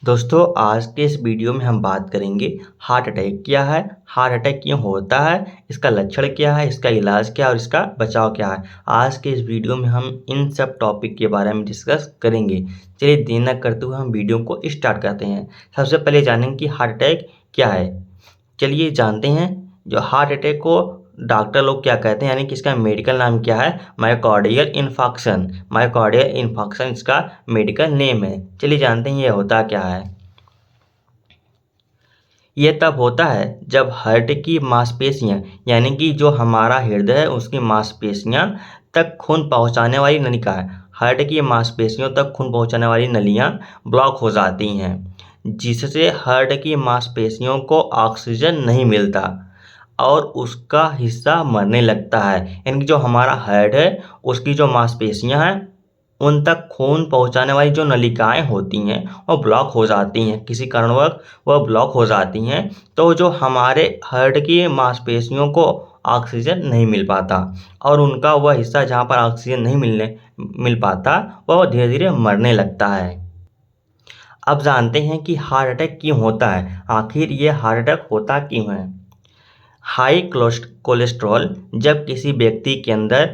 दोस्तों आज के इस वीडियो में हम बात करेंगे हार्ट अटैक क्या है, हार्ट अटैक क्यों होता है, इसका लक्षण क्या है, इसका इलाज क्या है और इसका बचाव क्या है। आज के इस वीडियो में हम इन सब टॉपिक के बारे में डिस्कस करेंगे। चलिए देर न करते हुए हम वीडियो को स्टार्ट करते हैं। सबसे पहले जानेंगे कि हार्ट अटैक क्या है। चलिए जानते हैं। जो हार्ट अटैक को डॉक्टर लोग क्या कहते हैं, यानी कि इसका मेडिकल नाम क्या है, मायोकार्डियल इन्फार्क्शन। मायोकार्डियल इन्फार्क्शन इसका मेडिकल नेम है। चलिए जानते हैं ये होता क्या है। ये तब होता है जब हार्ट की मांसपेशियां, यानी कि जो हमारा हृदय है उसकी मांसपेशियां तक खून पहुंचाने वाली नलिका है, हार्ट की मांसपेशियों तक खून पहुंचाने वाली नलियां ब्लॉक हो जाती हैं, जिससे हार्ट की मांसपेशियों को ऑक्सीजन नहीं मिलता और उसका हिस्सा मरने लगता है। यानी कि जो हमारा हार्ट है उसकी जो मांसपेशियां हैं उन तक खून पहुंचाने वाली जो नलिकाएं होती हैं वो ब्लॉक हो जाती हैं, किसी कारणवश वह ब्लॉक हो जाती हैं। तो जो हमारे हार्ट की मांसपेशियों को ऑक्सीजन नहीं मिल पाता और उनका वह हिस्सा जहाँ पर ऑक्सीजन नहीं मिल पाता वह धीरे धीरे मरने लगता है। अब जानते हैं कि हार्ट अटैक क्यों होता है, आखिर ये हार्ट अटैक होता क्यों है। हाई कोलेस्ट्रॉल, जब किसी व्यक्ति के अंदर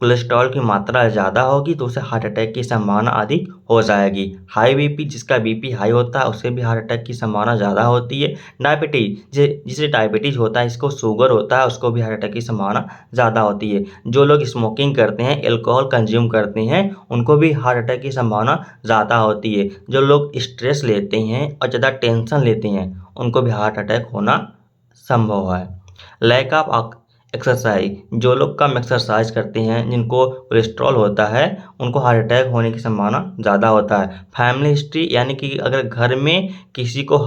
कोलेस्ट्रॉल की मात्रा ज़्यादा होगी तो उसे हार्ट अटैक की संभावना अधिक हो जाएगी। हाई बीपी, जिसका बीपी हाई होता है उससे भी हार्ट अटैक की संभावना ज़्यादा होती है। डायबिटीज, जिसे डायबिटीज होता है, इसको शुगर होता है, उसको भी हार्ट अटैक की संभावना ज़्यादा होती है। जो लोग स्मोकिंग करते हैं, एल्कोहल कंज्यूम करते हैं, उनको भी हार्ट अटैक की संभावना ज़्यादा होती है। जो लोग स्ट्रेस लेते हैं और ज़्यादा टेंशन लेते हैं उनको भी हार्ट अटैक होना संभव है। लैक ऑफ एक्सरसाइज, जो लोग कम एक्सरसाइज करते हैं, जिनको कोलेस्ट्रॉल होता है, उनको हार्ट अटैक होने की संभावना ज़्यादा होता है। फैमिली हिस्ट्री, यानी कि अगर घर में किसी को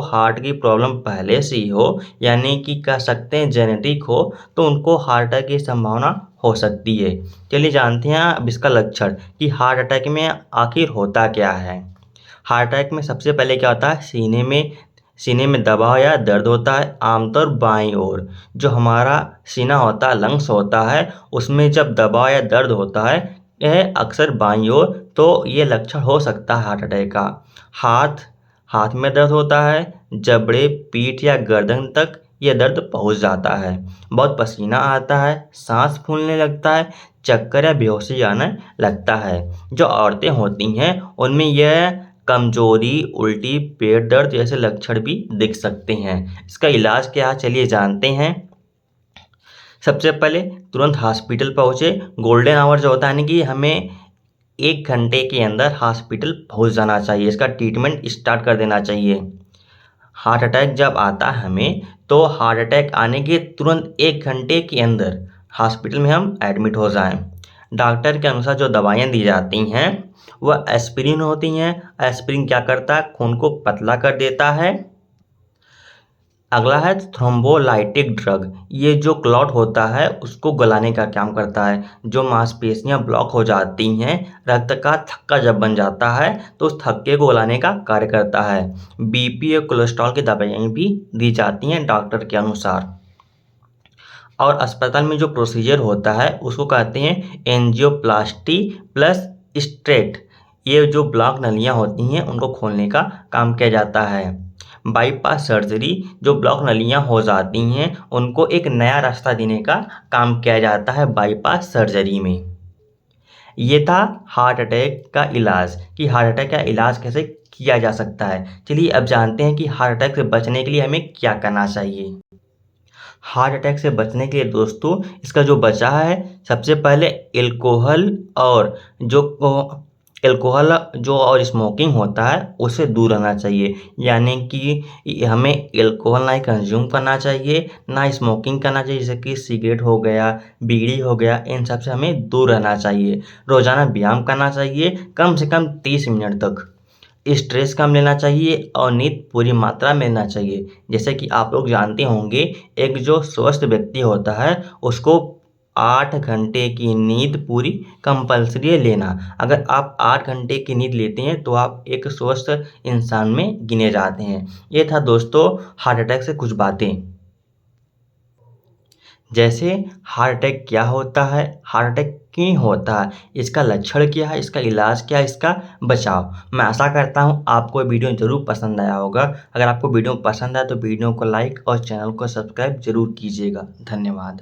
हार्ट की प्रॉब्लम पहले से ही हो, यानी कि कह सकते हैं जेनेटिक हो, तो उनको हार्ट अटैक की संभावना हो सकती है। चलिए जानते हैं अब इसका लक्षण कि हार्ट अटैक में आखिर होता क्या है। हार्ट अटैक में सबसे पहले क्या होता है, सीने में दबाव या दर्द होता है, आमतौर बाईं ओर। जो हमारा सीना होता है, लंग्स होता है, उसमें जब दबाव या दर्द होता है यह अक्सर बाईं ओर, तो ये लक्षण हो सकता है हार्ट अटैक का। हाथ हाथ में दर्द होता है, जबड़े, पीठ या गर्दन तक ये दर्द पहुंच जाता है। बहुत पसीना आता है, सांस फूलने लगता है, चक्कर या बेहोशी आने लगता है। जो औरतें होती हैं उनमें यह कमजोरी, उल्टी, पेट दर्द जैसे लक्षण भी दिख सकते हैं। इसका इलाज क्या है, चलिए जानते हैं। सबसे पहले तुरंत हॉस्पिटल पहुंचे। गोल्डन आवर जो होता है, यानी कि हमें 1 घंटे के अंदर हॉस्पिटल पहुंच जाना चाहिए, इसका ट्रीटमेंट स्टार्ट कर देना चाहिए। हार्ट अटैक जब आता है हमें, तो हार्ट अटैक आने के तुरंत 1 घंटे के अंदर हॉस्पिटल में हम एडमिट हो जाएं। डॉक्टर के अनुसार जो दवाइयाँ दी जाती हैं वह एस्पिरिन होती हैं। एस्पिरिन क्या करता है, खून को पतला कर देता है। अगला है थ्रोम्बोलाइटिक ड्रग, ये जो क्लॉट होता है उसको गलाने का काम करता है। जो मांसपेशियां ब्लॉक हो जाती हैं, रक्त का थक्का जब बन जाता है तो उस थक्के को गलाने का कार्य करता है। बीपी और कोलेस्ट्रॉल की दवाइयाँ भी दी जाती हैं डॉक्टर के अनुसार। और अस्पताल में जो प्रोसीजर होता है उसको कहते हैं एंजियोप्लास्टी प्लस स्ट्रेट। ये जो ब्लॉक नलियाँ होती हैं उनको खोलने का काम किया जाता है। बाईपास सर्जरी, जो ब्लॉक नलियाँ हो जाती हैं उनको एक नया रास्ता देने का काम किया जाता है बाईपास सर्जरी में। ये था हार्ट अटैक का इलाज, कि हार्ट अटैक का इलाज कैसे किया जा सकता है। चलिए अब जानते हैं कि हार्ट अटैक से बचने के लिए हमें क्या करना चाहिए। हार्ट अटैक से बचने के लिए दोस्तों, इसका जो बचाव है, सबसे पहले एल्कोहल जो और स्मोकिंग होता है उससे दूर रहना चाहिए। यानी कि हमें एल्कोहल ना ही कंज्यूम करना चाहिए, ना स्मोकिंग करना चाहिए, जैसे कि सिगरेट हो गया, बीड़ी हो गया, इन सब से हमें दूर रहना चाहिए। रोज़ाना व्यायाम करना चाहिए कम से कम 30 मिनट तक। स्ट्रेस कम लेना चाहिए और नींद पूरी मात्रा में लेना चाहिए। जैसे कि आप लोग जानते होंगे, एक जो स्वस्थ व्यक्ति होता है उसको 8 घंटे की नींद पूरी कंपल्सरी लेना। अगर आप 8 घंटे की नींद लेते हैं तो आप एक स्वस्थ इंसान में गिने जाते हैं। ये था दोस्तों हार्ट अटैक से कुछ बातें। जैसे हार्ट अटैक क्या होता है, हार्ट अटैक क्यों होता है, इसका लक्षण क्या है, इसका इलाज क्या है, इसका बचाव। मैं आशा करता हूँ आपको वीडियो ज़रूर पसंद आया होगा। अगर आपको वीडियो पसंद आया तो वीडियो को लाइक और चैनल को सब्सक्राइब ज़रूर कीजिएगा। धन्यवाद।